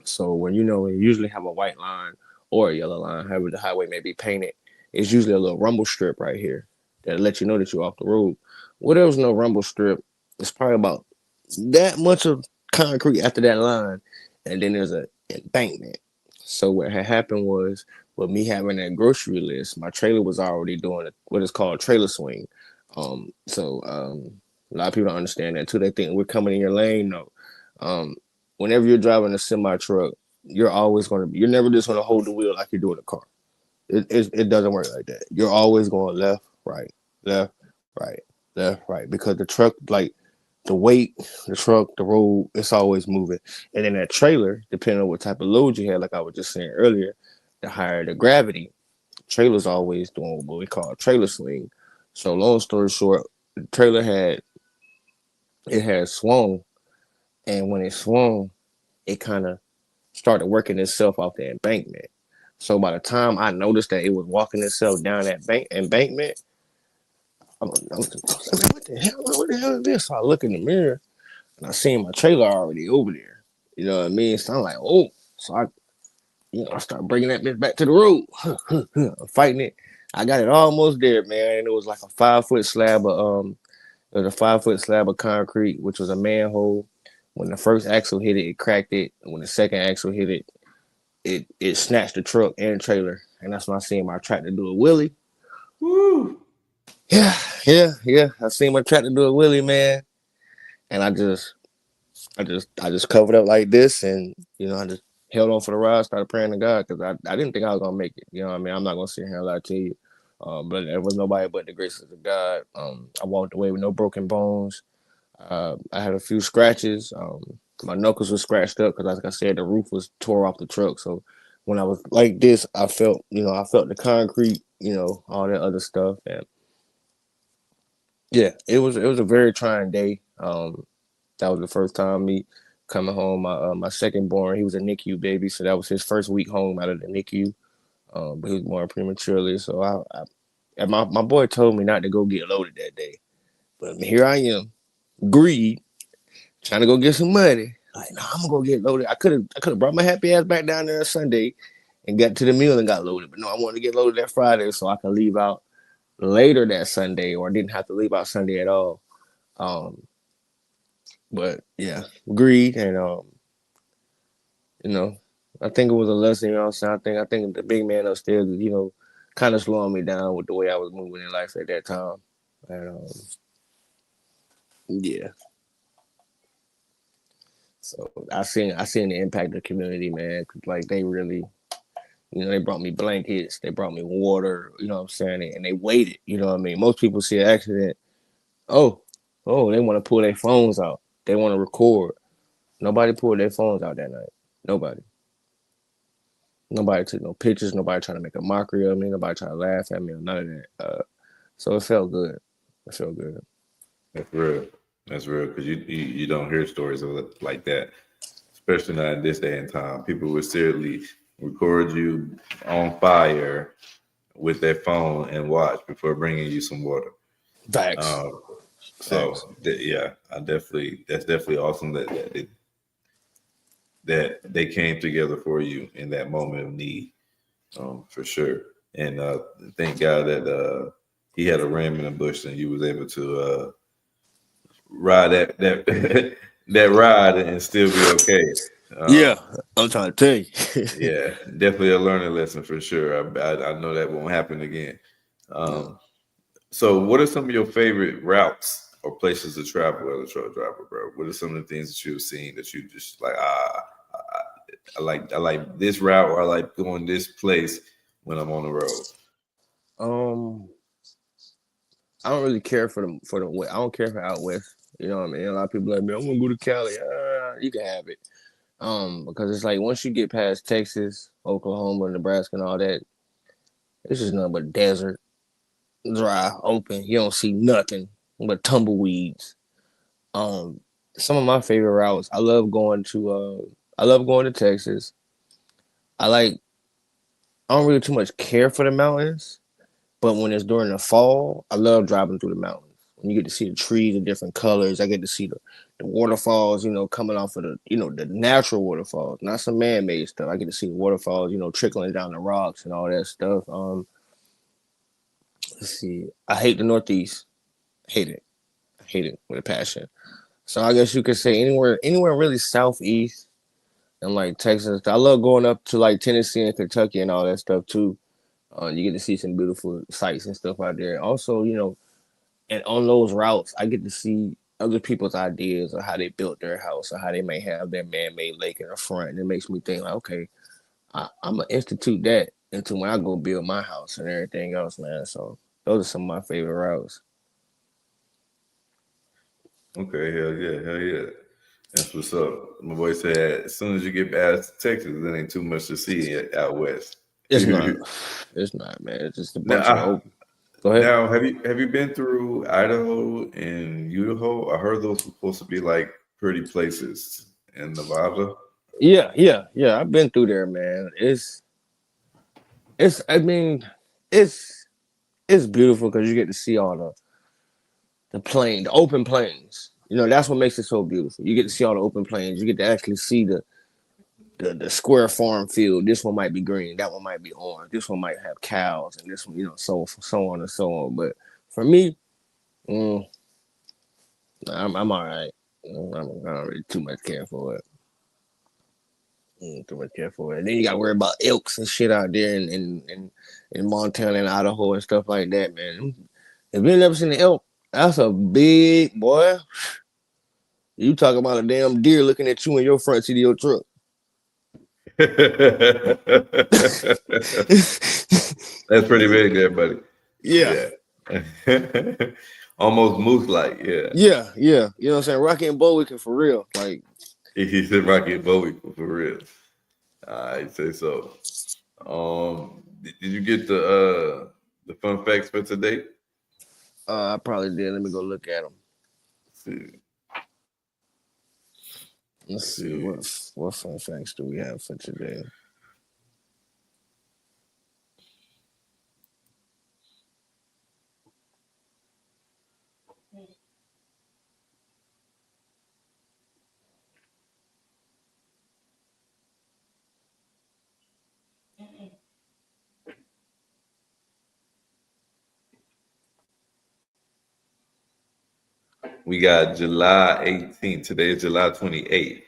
So when you usually have a white line or a yellow line, however the highway may be painted, it's usually a little rumble strip right here that let you know that you're off the road. Well, there was no rumble strip. It's probably about that much of concrete after that line, and then there's a embankment. So what had happened was, with me having that grocery list, my trailer was already doing what is called trailer swing. A lot of people don't understand that too. They think we're coming in your lane. No. Um, Whenever you're driving a semi truck, you're never just going to hold the wheel like you're doing a car. It doesn't work like that. You're always going left, right, left, right, left, right, because the truck, like the weight, the truck, the road, it's always moving. And then that trailer, depending on what type of load you had, like I was just saying earlier, the higher the gravity, trailer's always doing what we call a trailer swing. So long story short, the trailer had swung, and when it swung, it kind of started working itself off the embankment. So by the time I noticed that it was walking itself down that embankment, I was like, what the hell? What the hell is this? So I look in the mirror and I seen my trailer already over there. You know what I mean? So I'm like, oh. So I start bringing that bitch back to the road. I'm fighting it. I got it almost there, man. And it was like a 5-foot slab of it was a 5-foot slab of concrete, which was a manhole. When the first axle hit it, it cracked it. And when the second axle hit it, it snatched the truck and trailer. And that's when I seen my tractor do a wheelie. Woo. Yeah. I seen my tractor do a wheelie, man. And I just covered up like this, and I just held on for the ride, started praying to God because I didn't think I was gonna make it. You know what I mean? I'm not gonna sit here and lie to you. But there was nobody but the graces of God. I walked away with no broken bones. I had a few scratches. My knuckles were scratched up because, like I said, the roof was tore off the truck. So when I was like this, I felt the concrete, all that other stuff. And yeah, it was a very trying day. That was the first time me coming home. My second born, he was a NICU baby, so that was his first week home out of the NICU. But he was born prematurely. So and my boy told me not to go get loaded that day, but here I am, greed, trying to go get some money. Like, no, I'm gonna go get loaded. I could have brought my happy ass back down there on Sunday and got to the meal and got loaded. But no, I wanted to get loaded that Friday so I could leave out later that Sunday, or didn't have to leave out Sunday at all. Um, but yeah, greed and you know, I think it was a lesson. I think the big man upstairs, kind of slowing me down with the way I was moving in life at that time. And yeah, so I seen the impact of the community, man. 'Cause, like, they really, they brought me blankets, they brought me water, you know what I'm saying, and they waited. You know what I mean? Most people see an accident, oh, they want to pull their phones out, they want to record. Nobody pulled their phones out that night. Nobody. Nobody took no pictures. Nobody trying to make a mockery of me. Nobody trying to laugh at me or none of that. So it felt good. It felt good. That's real. That's real because you don't hear stories of it like that, especially not in this day and time. People would seriously record you on fire with their phone and watch before bringing you some water. Facts. Um, Facts. yeah, that's definitely awesome that they came together for you in that moment of need, for sure. And thank God that he had a ram in the bush and you was able to ride that that ride and still be okay. Yeah, I'm trying to tell you. Yeah, definitely a learning lesson for sure. I know that won't happen again. Um, so, what are some of your favorite routes or places to travel as a truck driver, bro? What are some of the things that you've seen that you just like? I like this route, or I like going this place when I'm on the road. um, I don't really care I don't care for out west. You know what I mean? A lot of people like me. I'm gonna go to Cali. You can have it. Because it's like once you get past Texas, Oklahoma, Nebraska, and all that, it's just nothing but desert, dry, open. You don't see nothing but tumbleweeds. Um, some of my favorite routes. I love going to Texas. I like. I don't really too much care for the mountains, but when it's during the fall, I love driving through the mountains. When you get to see the trees in different colors, I get to see the waterfalls, coming off of the natural waterfalls, not some man-made stuff. I get to see the waterfalls, trickling down the rocks and all that stuff. Let's see. I hate the Northeast. Hate it. I hate it with a passion. So I guess you could say anywhere really southeast and like Texas. I love going up to like Tennessee and Kentucky and all that stuff too. You get to see some beautiful sights and stuff out there. Also, and on those routes, I get to see other people's ideas of how they built their house or how they may have their man-made lake in the front. And it makes me think like, okay, I'm gonna institute that into when I go build my house and everything else, man. So those are some of my favorite routes. Okay, hell yeah. That's what's up. My boy said, as soon as you get past Texas, there ain't too much to see out west. It's not, it's not, man. It's just a bunch of now, open. Go ahead. now, have you been through Idaho and Idaho? I heard those were supposed to be like pretty places in Nevada. Yeah. I've been through there, man. It's. I mean, it's it's beautiful because you get to see all the open plains. That's what makes it so beautiful. You get to see all the open plains. You get to actually see the square farm field. This one might be green. That one might be orange. This one might have cows, and this one, so on and so on. But for me, mm, I'm all right. I don't really too much care for it. Too much care for it. And then you got to worry about elks and shit out there in Montana and Idaho and stuff like that, man. If you never seen an elk, that's a big boy. You talking about a damn deer looking at you in your front seat of your truck. That's pretty big there, buddy. Yeah. Yeah. Almost moose like, yeah. Yeah, yeah. You know what I'm saying? Rocky and Bullwinkle for real. Like, He said Rocky Bowie for real. I say so. Did you get the fun facts for today? I probably did. Let me go look at them. Let's see. Let's see what fun facts do we have for today. We got July 18th. Today is July 28th.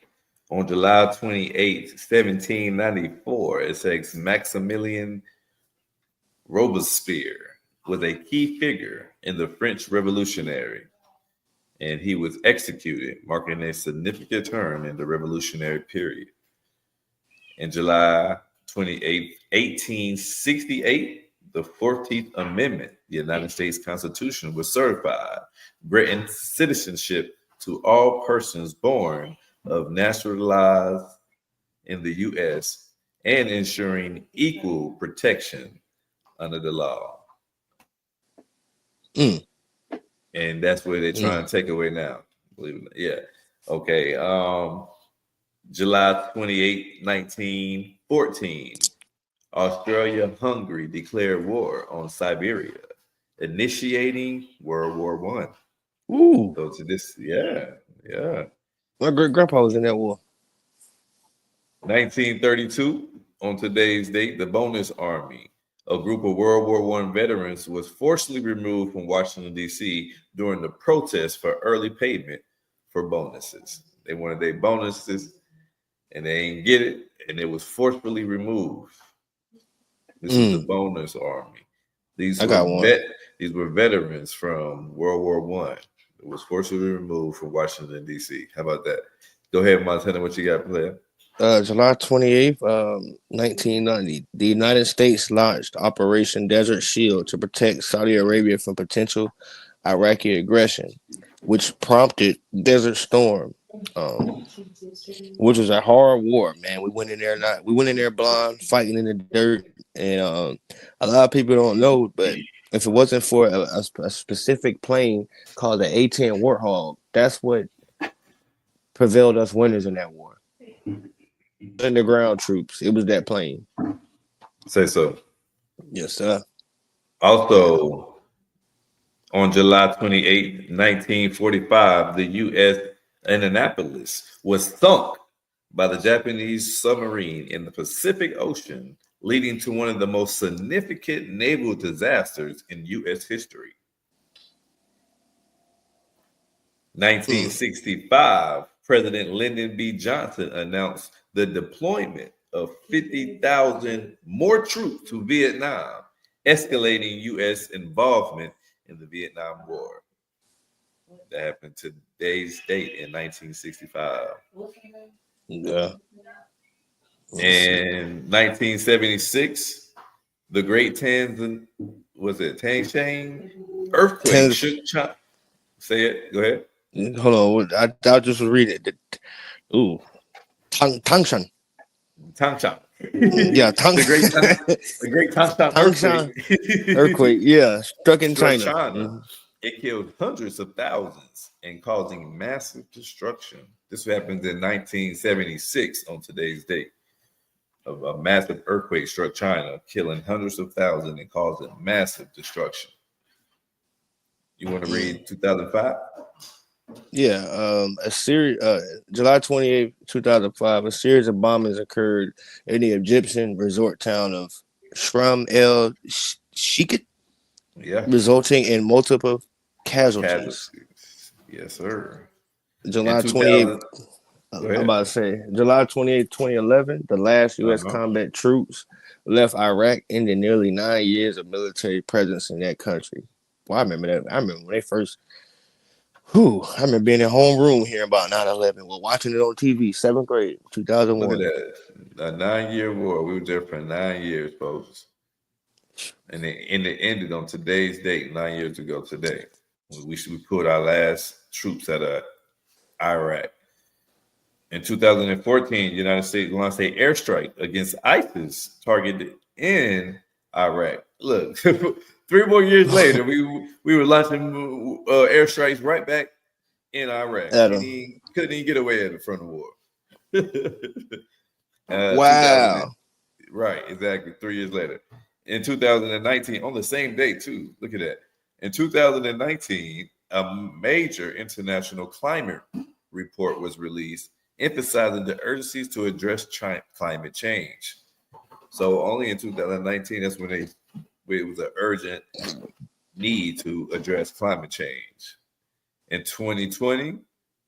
On July 28th, 1794, it says Maximilien Robespierre was a key figure in the French Revolutionary, and he was executed, marking a significant turn in the revolutionary period. In July 28th, 1868, the 14th Amendment, the United States Constitution, was certified, granting citizenship to all persons born of naturalized in the U.S. and ensuring equal protection under the law. And that's where they're trying to take away now. Believe it or not. Yeah. Okay. July 28, 1914, Austria-Hungary declared war on Siberia, initiating World War I. Ooh. So to this, yeah. My great grandpa was in that war. 1932, on today's date, the Bonus Army, a group of World War I veterans, was forcibly removed from Washington, D.C. during the protest for early payment for bonuses. They wanted their bonuses, and they didn't get it, and it was forcibly removed. This is the Bonus Army. These were veterans from World War I. It was forcibly removed from Washington, D.C. How about that? Go ahead, Montana. What you got, player? July 28th, 1990, the United States launched Operation Desert Shield to protect Saudi Arabia from potential Iraqi aggression, which prompted Desert Storm, which was a hard war, man. We went in there blind, fighting in the dirt, and a lot of people don't know, but if it wasn't for a specific plane called the A-10 Warthog, that's what prevailed us winners in that war. Underground troops. It was that plane. Say so. Yes, sir. Also, on July 28, 1945, the U.S. Annapolis was sunk by the Japanese submarine in the Pacific Ocean, leading to one of the most significant naval disasters in U.S. history. 1965, President Lyndon B. Johnson announced the deployment of 50,000 more troops to Vietnam, escalating U.S. involvement in the Vietnam War. That happened today's date in 1965. Yeah. In 1976, the Great Tangshan earthquake shook China. Say it. Go ahead. Hold on. I just was reading it. Ooh. Tangshan. Yeah, the Great Tangshan earthquake. Yeah, struck in China. Mm-hmm. It killed hundreds of thousands and causing massive destruction. This happened in 1976 on today's date. A massive earthquake struck China, killing hundreds of thousands and causing massive destruction. You want to read 2005? Yeah, July 28th, 2005, a series of bombings occurred in the Egyptian resort town of Sharm el Sheikh, resulting in multiple casualties. Yes, sir. July 28th, I'm about to say, July 28th, 2011, the last U.S. combat troops left Iraq, ending nearly 9 years of military presence in that country. Well, I remember that. I remember when they first... Whew, I remember being in homeroom hearing about 9/11. Well, watching it on TV, 7th grade, Look at 2001. that. A 9-year war. We were there for 9 years, folks. And it ended on today's date, 9 years ago today. We pulled our last troops out of Iraq. In 2014, the United States launched an airstrike against ISIS targeted in Iraq. Look, 3 more years later, we were launching airstrikes right back in Iraq. Couldn't even get away at the front of the war. 2000, Wow. right, exactly. 3 years later, in 2019, on the same day too. Look at that. In 2019, a major international climate report was released, emphasizing the urgencies to address climate change. So only in 2019, that's when it was an urgent need to address climate change. In 2020,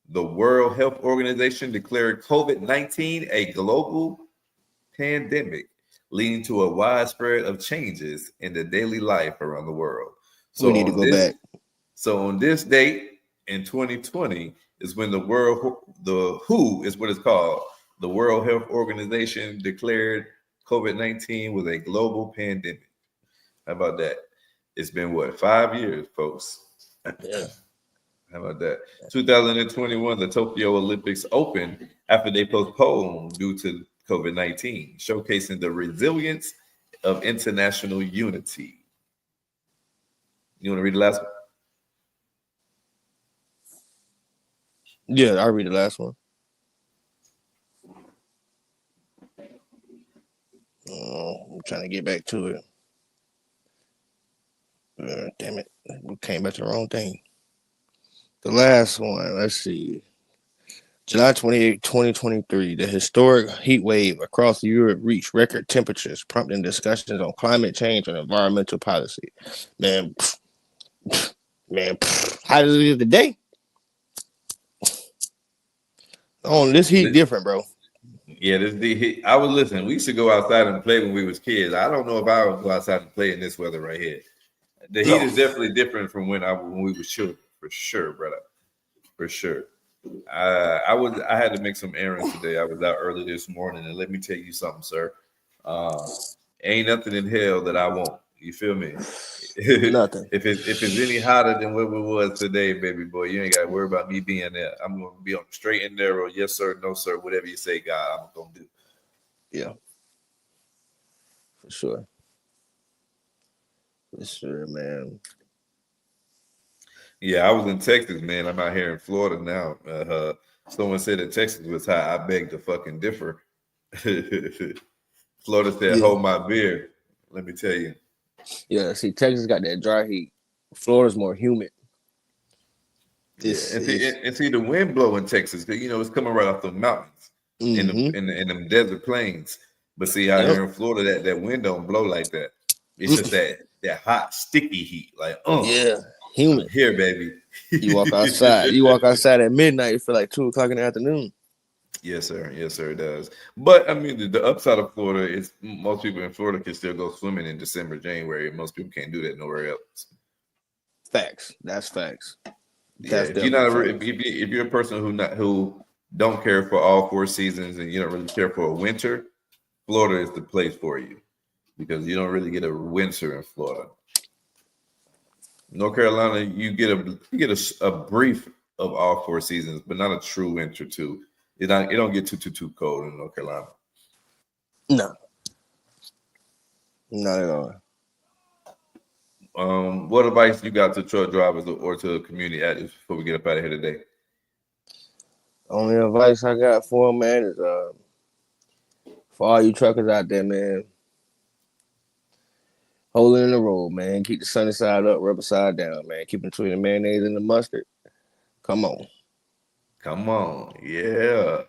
the World Health Organization declared COVID-19 a global pandemic, leading to a widespread of changes in the daily life around the world. We need to go back. So on this date in 2020 is when the WHO is what it's called. The World Health Organization declared COVID-19 was a global pandemic. How about that? It's been what, 5 years, folks? Yeah. How about that? 2021, the Tokyo Olympics opened after they postponed due to COVID-19, showcasing the resilience of international unity. You want to read the last one? Yeah, I'll read the last one. I'm trying to get back to it. Damn it. We came back to the wrong thing. The last one, let's see. July 28, 2023, the historic heat wave across Europe reached record temperatures, prompting discussions on climate change and environmental policy. Man, how does it is today? On this heat different, bro. Yeah, this the heat. I was listening. We used to go outside and play when we was kids. I don't know if I would go outside and play in this weather right here. The heat is definitely different from when we were children, for sure, brother. For sure. I had to make some errands today. I was out early this morning, and let me tell you something, sir. Ain't nothing in hell that I won't. You feel me? Nothing. If it's any hotter than what it was today, baby boy, you ain't got to worry about me being there. I'm gonna be on the straight and narrow. Yes, sir. No, sir. Whatever you say, God, I'm gonna do. Yeah, for sure. For sure, man. Yeah, I was in Texas, man. I'm out here in Florida now. Someone said that Texas was hot. I beg to fucking differ. Florida said, hold my beer. Let me tell you. Yeah, see, Texas got that dry heat. Florida's more humid. And see the wind blow in Texas, because it's coming right off the mountains in the desert plains. But see, out here in Florida, that wind don't blow like that. It's just that hot, sticky heat. Like, humid. I'm here, baby. You walk outside. You walk outside at midnight. You feel like 2:00 in the afternoon. Yes, sir. Yes, sir. It does. But I mean, the upside of Florida is most people in Florida can still go swimming in December, January. Most people can't do that nowhere else. Facts. That's facts. Yeah, if you're a person who don't care for all 4 seasons and you don't really care for a winter, Florida is the place for you because you don't really get a winter in Florida. North Carolina, you get a brief of all 4 seasons, but not a true winter too. It don't get too cold in North Carolina. No, not at all. What advice you got to truck drivers or to community activists before we get up out of here today? Only advice I got for them, man, is for all you truckers out there, man, hold it in the road, man. Keep the sunny side up, rubber side down, man. Keep between the mayonnaise and the mustard. Come on. Yeah.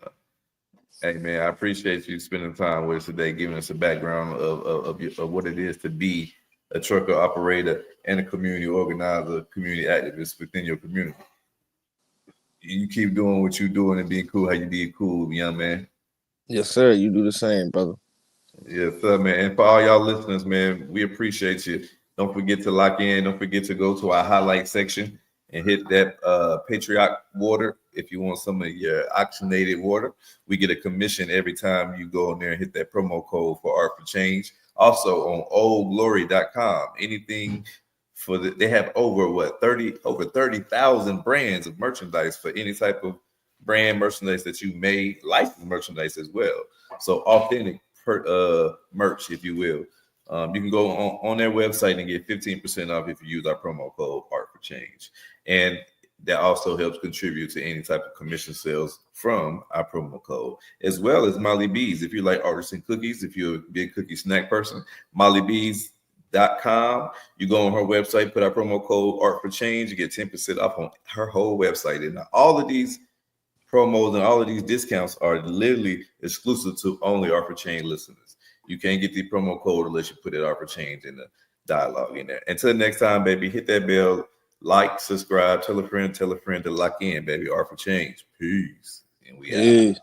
Hey, man, I appreciate you spending time with us today, giving us a background of what it is to be a trucker operator and a community organizer, community activist within your community. You keep doing what you're doing and being cool how you be cool, young man. Yes, sir. You do the same, brother. Yes, sir, man. And for all y'all listeners, man, we appreciate you. Don't forget to lock in. Don't forget to go to our highlight section and hit that Patriot water if you want some of your oxygenated water. We get a commission every time you go in there and hit that promo code for Art for Change. Also on oldglory.com, anything for they have over 30,000 brands of merchandise for any type of brand merchandise that you may license merchandise as well. So authentic merch, if you will. You can go on their website and get 15% off if you use our promo code Art for Change. And that also helps contribute to any type of commission sales from our promo code, as well as Molly Bees. If you like artisan cookies, if you're a big cookie snack person, mollybees.com. You go on her website, put our promo code Art for Change, you get 10% off on her whole website. And all of these promos and all of these discounts are literally exclusive to only Art for Change listeners. You can't get the promo code unless you put it Art for Change in the dialogue in there. Until next time, baby, hit that bell, like, subscribe, tell a friend to lock in, baby. Art for Change. Peace. And we out.